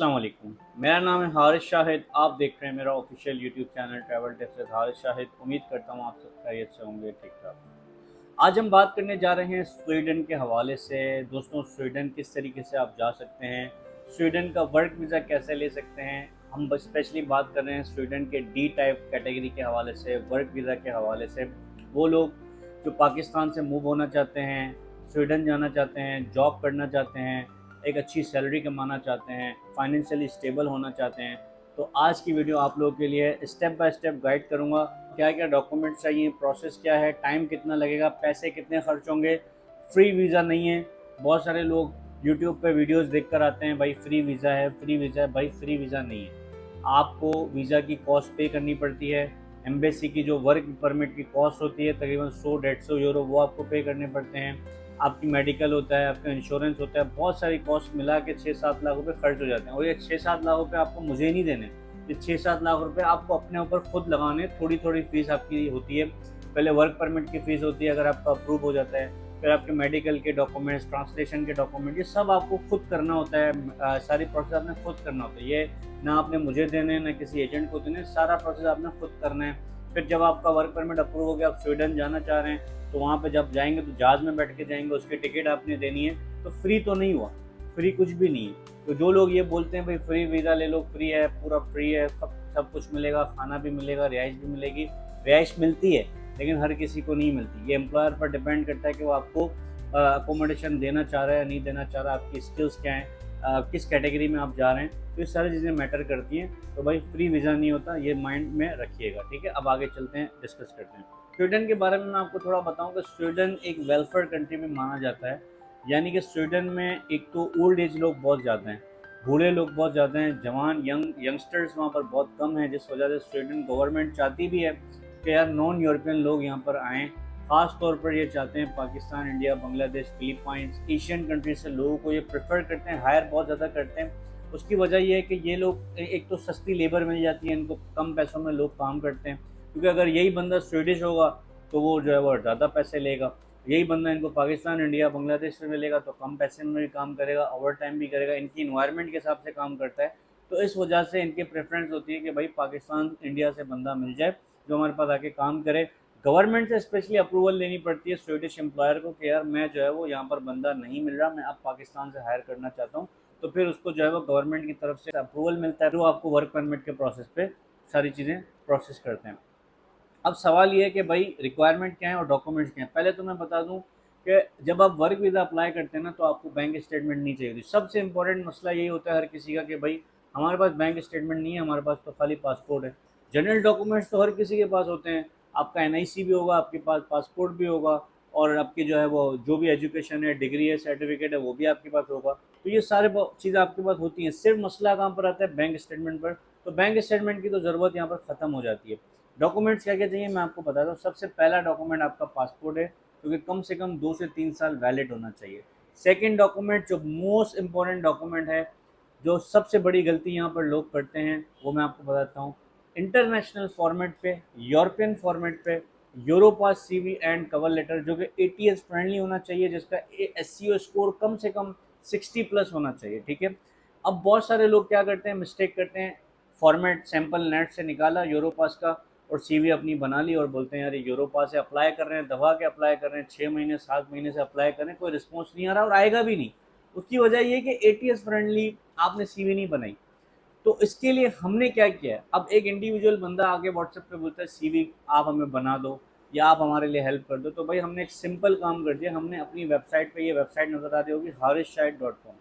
अस्सलाम वालेकुम। मेरा नाम है हारिस शाहिद। आप देख रहे हैं मेरा official YouTube channel travel tips with Haris Shahid. उम्मीद करता हूँ आप सब खैरियत से होंगे, ठीक ठाक। आज हम बात करने जा रहे हैं स्वीडन के हवाले से। दोस्तों, स्वीडन किस तरीके से आप जा सकते हैं, स्वीडन का वर्क वीज़ा कैसे ले सकते हैं। हम बस स्पेशली बात कर रहे हैं स्वीडन के डी टाइप कैटेगरी के हवाले से, वर्क वीज़ा के हवाले से। वो लोग जो पाकिस्तान से मूव होना चाहते हैं, स्वीडन जाना चाहते हैं, जॉब करना चाहते हैं, एक अच्छी सैलरी कमाना चाहते हैं, फाइनेंशियली स्टेबल होना चाहते हैं। तो आज की वीडियो आप लोगों के लिए स्टेप बाय स्टेप गाइड करूँगा। क्या क्या डॉक्यूमेंट चाहिए, प्रोसेस क्या है, टाइम कितना लगेगा, पैसे कितने खर्च होंगे। फ्री वीज़ा नहीं है। बहुत सारे लोग यूट्यूब पे वीडियोस देखकर आते हैं, भाई फ्री वीज़ा है, फ्री वीज़ा है। भाई फ्री वीज़ा नहीं है। आपको वीज़ा की कॉस्ट पे करनी पड़ती है। एम्बेसी की जो वर्क परमिट की कॉस्ट होती है तकरीबन 100-150 यूरो, वो आपको पे करने पड़ते हैं। आपकी मेडिकल होता है, आपका इंश्योरेंस होता है, बहुत सारी कॉस्ट मिला के 6-7 लाख रुपए खर्च हो जाते हैं। और ये 6-7 लाख रुपए आपको मुझे नहीं देने, ये 6-7 लाख रुपए आपको अपने ऊपर खुद लगाने। थोड़ी थोड़ी फीस आपकी होती है। पहले वर्क परमिट की फ़ीस होती है, अगर आपका अप्रूव हो जाता है। फिर आपके मेडिकल के डॉक्यूमेंट्स, ट्रांसलेशन के डॉक्यूमेंट, ये सब आपको खुद करना होता है। सारी प्रोसेस आपने खुद करना होता है। ये ना आपने मुझे देने, ना किसी एजेंट को देने, सारा प्रोसेस आपने खुद करना है। फिर जब आपका वर्क परमिट अप्रूव हो गया, आप स्वीडन जाना चाह रहे हैं, तो वहाँ पे जब जाएंगे तो जहाज़ में बैठ के जाएंगे, उसकी टिकट आपने देनी है। तो फ्री तो नहीं हुआ, फ्री कुछ भी नहीं है। तो जो लोग ये बोलते हैं भाई फ्री वीज़ा ले लो, फ्री है, पूरा फ्री है, सब कुछ मिलेगा, खाना भी मिलेगा, रिहाइश भी मिलेगी। रिहाइश मिलती है लेकिन हर किसी को नहीं मिलती। ये एम्प्लॉयर पर डिपेंड करता है कि वो आपको अकोमोडेशन देना चाह रहा है या नहीं देना चाह रहा, आपकी स्किल्स क्या हैं, किस कैटेगरी में आप जा रहे हैं। तो ये सारी चीज़ें मैटर करती हैं। तो भाई फ्री वीज़ा नहीं होता, ये माइंड में रखिएगा, ठीक है। अब आगे चलते हैं, डिस्कस करते हैं स्वीडन के बारे में। मैं आपको थोड़ा बताऊं कि स्वीडन एक वेलफेयर कंट्री में माना जाता है। यानी कि स्वीडन में एक तो ओल्ड एज लोग बहुत ज़्यादा हैं, बूढ़े लोग बहुत ज़्यादा हैं, जवान यंगस्टर्स वहाँ पर बहुत कम हैं। जिस वजह से स्वीडन गवर्नमेंट चाहती भी है कि यार नॉन यूरोपियन लोग यहाँ पर आएँ। ख़ास तौर पर ये चाहते हैं Pakistan, India, Bangladesh, Philippines, Asian country से लोगों को ये प्रेफर करते हैं, हायर बहुत ज़्यादा करते हैं। उसकी वजह ये है कि ये लोग एक तो सस्ती लेबर मिल जाती है इनको, कम पैसों में लोग काम करते हैं। क्योंकि अगर यही बंदा स्वीडिश होगा तो वो जो है वो ज़्यादा पैसे लेगा। यही बंदा इनको पाकिस्तान, इंडिया, बांग्लादेश में मिलेगा तो कम पैसे में भी काम करेगा, ओवर टाइम भी करेगा, इनकी इन्वायरमेंट के हिसाब से काम करता है। तो इस वजह से इनकी प्रेफरेंस होती है कि भाई पाकिस्तान, इंडिया से बंदा मिल जाए जो हमारे पास आके काम करे। गवर्नमेंट से स्पेशली अप्रूवल लेनी पड़ती है स्वीडिश एम्प्लॉयर को कि यार मैं जो है वो यहाँ पर बंदा नहीं मिल रहा, मैं अब पाकिस्तान से हायर करना चाहता हूँ। तो फिर उसको जो है वो गवर्नमेंट की तरफ से अप्रूवल मिलता है, तो आपको वर्क परमिट के प्रोसेस पे सारी चीज़ें प्रोसेस करते हैं। अब सवाल ये है कि भाई रिक्वायरमेंट क्या है और डॉक्यूमेंट्स क्या हैं। पहले तो मैं बता दूं कि जब आप वर्क वीज़ा अप्लाई करते हैं ना, तो आपको बैंक स्टेटमेंट नहीं चाहिए होती। सबसे इंपॉर्टेंट मसला यही होता है हर किसी का कि भाई हमारे पास बैंक स्टेटमेंट नहीं है, हमारे पास तो खाली पासपोर्ट है। जनरल डॉक्यूमेंट्स तो हर किसी के पास होते हैं। आपका एनआईसी भी होगा, आपके पास पासपोर्ट भी होगा, और आपकी जो है वो जो भी एजुकेशन है, डिग्री है, सर्टिफिकेट है, वो भी आपके पास होगा। तो ये सारे चीज़ें आपके पास होती हैं। सिर्फ मसला कहाँ पर आता है, बैंक स्टेटमेंट पर। तो बैंक स्टेटमेंट की तो ज़रूरत यहाँ पर ख़त्म हो जाती है। डॉक्यूमेंट्स क्या क्या चाहिए मैं आपको बताता हूँ। सबसे पहला डॉक्यूमेंट आपका पासपोर्ट है, क्योंकि कम से कम 2 से 3 साल वैलिड होना चाहिए। सेकंड डॉक्यूमेंट जो मोस्ट इंपॉर्टेंट डॉक्यूमेंट है, जो सबसे बड़ी गलती यहाँ पर लोग करते हैं, वो मैं आपको बताता हूँ। इंटरनेशनल फॉर्मेट पे, यूरोपियन फॉर्मेट पे Europass CV and cover letter, जो कि एटीएस फ्रेंडली होना चाहिए, जिसका एससीओ स्कोर कम से कम 60+ होना चाहिए, ठीक है। अब बहुत सारे लोग क्या करते हैं, मिस्टेक करते हैं। फॉर्मेट सैंपल नेट से निकाला यूरोपास का और सीवी अपनी बना ली और बोलते हैं यार ये यूरोपास से अप्लाई कर रहे हैं, दबा के अप्लाई कर रहे हैं, 6 महीने 7 महीने से अप्लाई कर रहे हैं, कोई रिस्पॉन्स नहीं आ रहा और आएगा भी नहीं। उसकी वजह ये कि एटीएस फ्रेंडली आपने सीवी नहीं बनाई। तो इसके लिए हमने क्या किया है, अब एक इंडिविजुअल बंदा आके व्हाट्सएप पे बोलता है सीवी आप हमें बना दो या आप हमारे लिए हेल्प कर दो। तो भाई हमने एक सिंपल काम कर दिया। हमने अपनी वेबसाइट पे, ये वेबसाइट नज़र आ रही होगी harisshahid.com,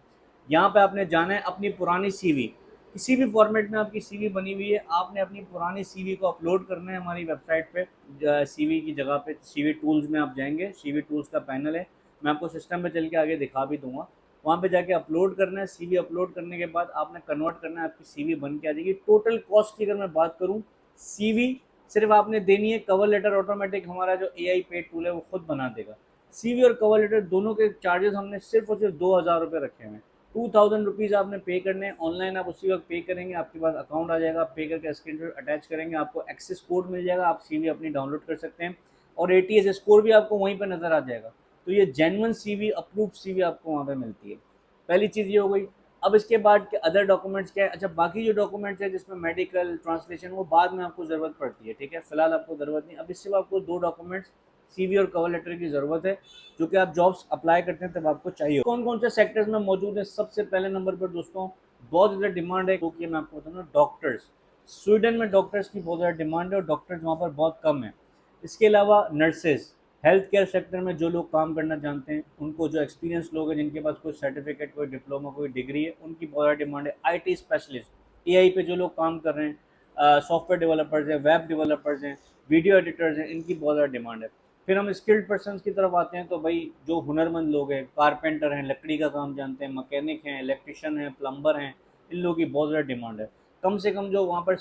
यहाँ पे आपने जाना है, अपनी पुरानी सीवी, किसी भी फॉर्मेट में आपकी सीवी बनी हुई है, आपने अपनी पुरानी सीवी को अपलोड करना है हमारी वेबसाइट पे। सीवी की जगह पे सीवी टूल्स में आप जाएंगे, सीवी टूल्स का पैनल है, मैं आपको सिस्टम पे चल के आगे दिखा भी दूंगा। वहाँ पे जाके अपलोड करना है। सीवी अपलोड करने के बाद आपने कन्वर्ट करना है, आपकी सीवी बन के आ जाएगी। टोटल कॉस्ट की अगर मैं बात करूँ, सीवी सिर्फ आपने देनी है, कवर लेटर ऑटोमेटिक हमारा जो एआई पेड टूल है वो खुद बना देगा। सीवी और कवर लेटर दोनों के चार्जेस हमने सिर्फ और सिर्फ 2,000 रुपये रखे हुए हैं। 2,000 रुपीज़ आपने पे करने हैं। ऑनलाइन आप उसी वक्त पे करेंगे, आपके पास अकाउंट आ जाएगा, आप पे करके स्क्रीनशॉट अटैच करेंगे, आपको एक्सेस कोड मिल जाएगा, आप सीवी अपनी डाउनलोड कर सकते हैं और एटीएस स्कोर भी आपको वहीं पर नज़र आ जाएगा। तो ये जेन्युइन सीवी, अप्रूव्ड सीवी आपको वहाँ पे मिलती है। पहली चीज़ ये हो गई। अब इसके बाद के अदर डॉक्यूमेंट्स क्या है, अच्छा बाकी जो डॉक्यूमेंट्स है जिसमें मेडिकल ट्रांसलेशन वो बाद में आपको ज़रूरत पड़ती है, ठीक है, फिलहाल आपको ज़रूरत नहीं। अब इससे आपको 2 डॉक्यूमेंट्स सीवी और कवर लेटर की ज़रूरत है, जो कि आप जॉब्स अप्लाई करते हैं तब आपको चाहिए। कौन कौन से सेक्टर्स में मौजूद है, सबसे पहले नंबर पर दोस्तों बहुत ज़्यादा डिमांड है, क्योंकि मैं आपको बताऊँ डॉक्टर्स, स्वीडन में डॉक्टर्स की बहुत ज़्यादा डिमांड है और डॉक्टर्स वहाँ पर बहुत कम है। इसके अलावा नर्सेज, हेल्थ केयर सेक्टर में जो लोग काम करना जानते हैं, उनको जो एक्सपीरियंस लोग हैं जिनके पास कोई सर्टिफिकेट, कोई डिप्लोमा, कोई डिग्री है, उनकी बहुत ज़्यादा डिमांड है। आईटी स्पेशलिस्ट, एआई पे जो लोग काम कर रहे हैं, सॉफ्टवेयर डेवलपर्स हैं, वेब डेवलपर्स हैं, वीडियो एडिटर्स हैं, इनकी बहुत ज़्यादा डिमांड है। फिर हम स्किल्ड पर्सनस की तरफ आते हैं, तो भाई जो हुनरमंद लोग हैं, कारपेंटर हैं, लकड़ी का काम जानते हैं, मैकेनिक हैं, इलेक्ट्रिशियन हैं, प्लम्बर हैं, इन लोगों की बहुत ज़्यादा डिमांड है। कम से कम जो वहाँ पर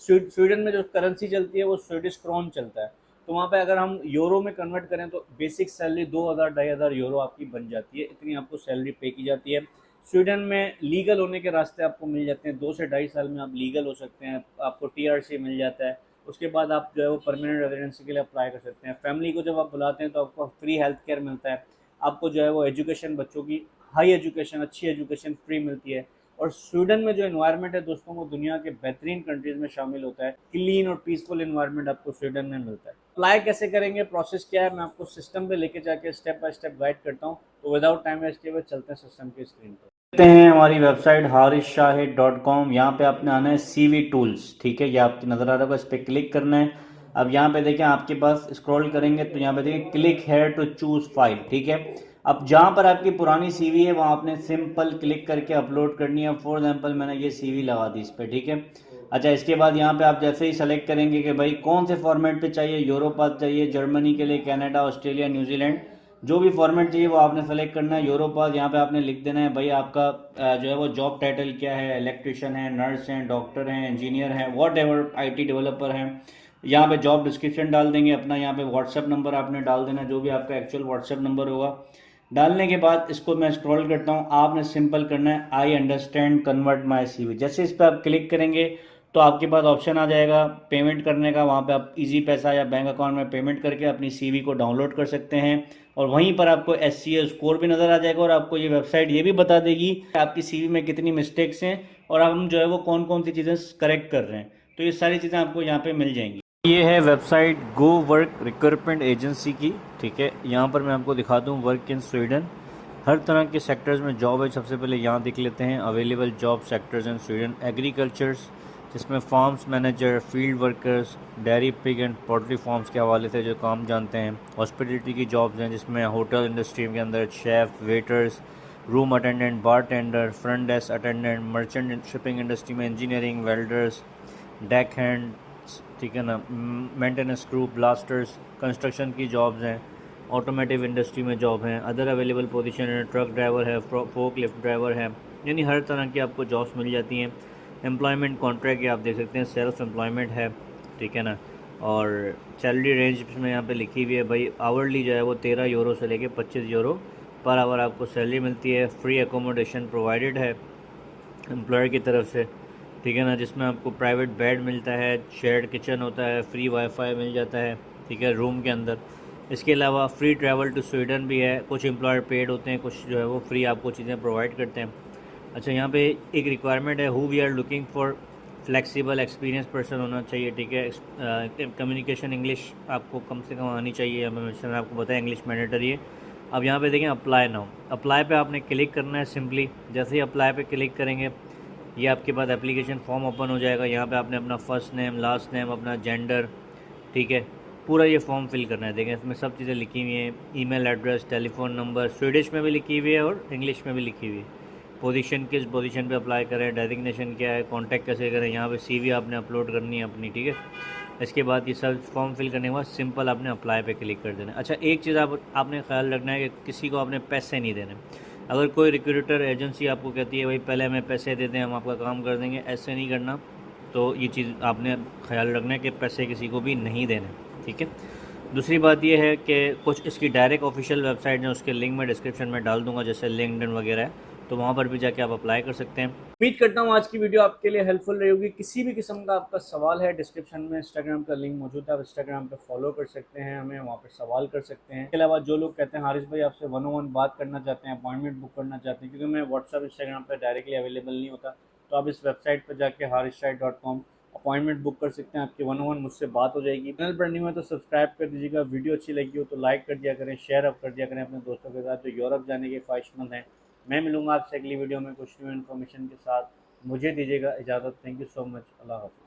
स्वीडन में जो करेंसी चलती है वो स्वीडिश क्रोन चलता है, तो वहाँ पे अगर हम यूरो में कन्वर्ट करें तो बेसिक सैलरी 2000-2500 यूरो आपकी बन जाती है, इतनी आपको सैलरी पे की जाती है। स्वीडन में लीगल होने के रास्ते आपको मिल जाते हैं, 2 से 2.5 साल में आप लीगल हो सकते हैं, आपको टीआरसी मिल जाता है, उसके बाद आप जो है वो परमानेंट रेजिडेंसी के लिए अप्लाई कर सकते हैं। फैमिली को जब आप बुलाते हैं तो आपको फ्री हेल्थ केयर मिलता है, आपको जो है वो एजुकेशन, बच्चों की हाई एजुकेशन, अच्छी एजुकेशन फ्री मिलती है। और स्वीडन में जो इन्वायरमेंट है दोस्तों वो दुनिया के बेहतरीन कंट्रीज़ में शामिल होता है, क्लीन और पीसफुल इन्वायरमेंट आपको स्वीडन में मिलता है। अप्लाई कैसे करेंगे, प्रोसेस क्या है, मैं आपको सिस्टम पे लेके जाके स्टेप बाय स्टेप गाइड करता हूँ। तो विदाउट टाइम वेस्ट किए हुए चलते हैं सिस्टम की स्क्रीन पर। देखते हैं हमारी वेबसाइट harishshahid.com। यहाँ पे आपने आना है CV टूल्स, ठीक है, ये आपकी नज़र आ रहा होगा, इस पर क्लिक करना है। अब यहाँ पे देखें आपके पास स्क्रॉल करेंगे तो यहाँ पे देखें click here to choose file, ठीक है। अब जहाँ पर आपकी पुरानी CV है वहाँ आपने सिंपल क्लिक करके अपलोड करनी है। फॉर एग्जाम्पल मैंने ये CV लगा दी इस पर, ठीक है। अच्छा इसके बाद यहाँ पे आप जैसे ही सेलेक्ट करेंगे कि भाई कौन से फॉर्मेट पे चाहिए, यूरोपाथ चाहिए, जर्मनी के लिए, कनाडा, ऑस्ट्रेलिया, न्यूजीलैंड, जो भी फॉर्मेट चाहिए वो आपने सेलेक्ट करना है। यूरोपाथ यहाँ पे आपने लिख देना है भाई आपका जो है वो जॉब टाइटल क्या है, इलेक्ट्रिशियन है, नर्स हैं, डॉक्टर हैं, इंजीनियर हैं, वॉट एवर, IT डेवलपर हैं। यहाँ पे जॉब डिस्क्रिप्शन डाल देंगे अपना, यहाँ पे व्हाट्सएप नंबर आपने डाल देना, जो भी आपका एक्चुअल व्हाट्सएप नंबर होगा। डालने के बाद इसको मैं स्क्रॉल करता हूँ, आपने सिंपल करना है I understand convert my CV। जैसे इस पर आप क्लिक करेंगे तो आपके पास ऑप्शन आ जाएगा पेमेंट करने का, वहाँ पे आप इजी पैसा या बैंक अकाउंट में पेमेंट करके अपनी CV को डाउनलोड कर सकते हैं। और वहीं पर आपको SCA स्कोर भी नज़र आ जाएगा और आपको ये वेबसाइट ये भी बता देगी कि आपकी CV में कितनी मिस्टेक्स हैं और हम जो है वो कौन कौन सी चीज़ें करेक्ट कर रहे हैं। तो ये सारी चीज़ें आपको यहाँ पे मिल जाएंगी। ये है website go work recruitment agency की, ठीक है। यहाँ पर मैं आपको दिखा दूँ वर्क इन स्वीडन, हर तरह के सेक्टर्स में जॉब है। सबसे पहले यहाँ देख लेते हैं available job sectors in Sweden. Agricultures, जिसमें farms manager, field workers, dairy, pig and poultry farms के हवाले से जो काम जानते हैं। हॉस्पिटलिटी की जॉब्स हैं, जिसमें होटल इंडस्ट्री के अंदर chef, waiters, room attendant, bartender, front desk attendant, merchant shipping industry में इंजीनियरिंग, वेल्डर्स, डेक हैंड, ठीक है ना, मेंटेनेंस क्रू, ब्लास्टर्स, कंस्ट्रक्शन की जॉब्स हैं। ऑटोमेटिव इंडस्ट्री में जॉब हैं। अदर अवेलेबल पोजीशन है, ट्रक ड्राइवर है, फोक लिफ्ट ड्राइवर है, यानी हर तरह की आपको जॉब्स मिल जाती हैं। एम्प्लॉयमेंट कॉन्ट्रैक्ट ये आप देख सकते हैं, सेल्फ एम्प्लॉयमेंट है, ठीक है ना। और सैलरी रेंज में यहाँ पे लिखी हुई है भाई, आवरली जो है वो 13 यूरो से लेके 25 यूरो पर आवर आपको सैलरी मिलती है। फ्री एकोमोडेशन प्रोवाइडेड है एम्प्लॉयर की तरफ से, ठीक है ना, जिसमें आपको प्राइवेट बेड मिलता है, शेयर्ड किचन होता है, फ्री वाईफाई मिल जाता है, ठीक है, रूम के अंदर। इसके अलावा फ्री ट्रैवल टू स्वीडन भी है। कुछ एम्प्लॉयर पेड होते हैं, कुछ जो है वो फ्री आपको चीज़ें प्रोवाइड करते हैं। अच्छा यहाँ पे एक रिक्वायरमेंट है, who we are looking for flexible experience person होना चाहिए, ठीक है। कम्युनिकेशन इंग्लिश आपको कम से कम आनी चाहिए, मैंने आपको बताया इंग्लिश मैंडेटरी है। अब यहाँ पे देखें अप्लाई नाउ, अप्लाई पे आपने क्लिक करना है सिंपली। जैसे ही अप्लाई पे क्लिक करेंगे ये आपके पास एप्लीकेशन फॉर्म ओपन हो जाएगा। यहाँ पे आपने अपना फर्स्ट नेम, लास्ट नेम, अपना जेंडर, ठीक है, पूरा ये फॉर्म फिल करना है। देखें इसमें सब चीज़ें लिखी हुई हैं, email address, telephone number, Swedish में भी लिखी हुई है और इंग्लिश में भी लिखी हुई है। पोजीशन, किस पोजीशन पे अप्लाई करें, डेजिग्नेशन क्या है, कांटेक्ट कैसे करें, यहाँ पे CV आपने अपलोड करनी है अपनी, ठीक है। इसके बाद ये सब फॉर्म फिल करने के बाद सिंपल आपने अप्लाई पे क्लिक कर देना है। अच्छा एक चीज़ आपने ख्याल रखना है कि किसी को आपने पैसे नहीं देने। अगर कोई रिक्रूटर एजेंसी आपको कहती है भाई पहले हमें पैसे दे दें हम आपका काम कर देंगे, ऐसे नहीं करना। तो ये चीज़ आपने ख्याल रखना है कि पैसे किसी को भी नहीं देने, ठीक है। दूसरी बात यह है कि कुछ इसकी डायरेक्ट ऑफिशियल वेबसाइट है, उसके लिंक मैं डिस्क्रिप्शन में डाल दूंगा, जैसे लिंक्डइन वगैरह है, तो वहाँ पर भी जाके आप अप्लाई कर सकते हैं। उम्मीद करता हूँ आज की वीडियो आपके लिए हेल्पफुल रही होगी। किसी भी किस्म का आपका सवाल है, डिस्क्रिप्शन में इंस्टाग्राम का लिंक मौजूद है, आप इंस्टाग्राम पे फॉलो कर सकते हैं, हमें वहाँ पर सवाल कर सकते हैं। इसके अलावा जो लोग कहते हैं हारिस भाई आपसे 1-on-1 बात करना चाहते हैं, अपॉइंटमेंट बुक करना चाहते हैं, क्योंकि मैं व्हाट्सअप इंस्टाग्राम पर डायरेक्टली अवेलेबल नहीं होता, तो आप इस वेबसाइट पर जाके harisshahid.com अपॉइंटमेंट बुक कर सकते हैं, आपकी 1-on-1 मुझसे बात हो जाएगी। चैनल पर न्यू है तो सब्सक्राइब कर दीजिएगा, वीडियो अच्छी लगी हो तो लाइक कर दिया करें, शेयर अप कर दिया करें अपने दोस्तों के साथ जो यूरोप जाने के ख्वाहिशमंद हैं। मैं मिलूंगा आपसे अगली वीडियो में कुछ न्यू इन्फॉर्मेशन के साथ। मुझे दीजिएगा इजाज़त। Thank you so much. अल्लाह हाफ़िज़।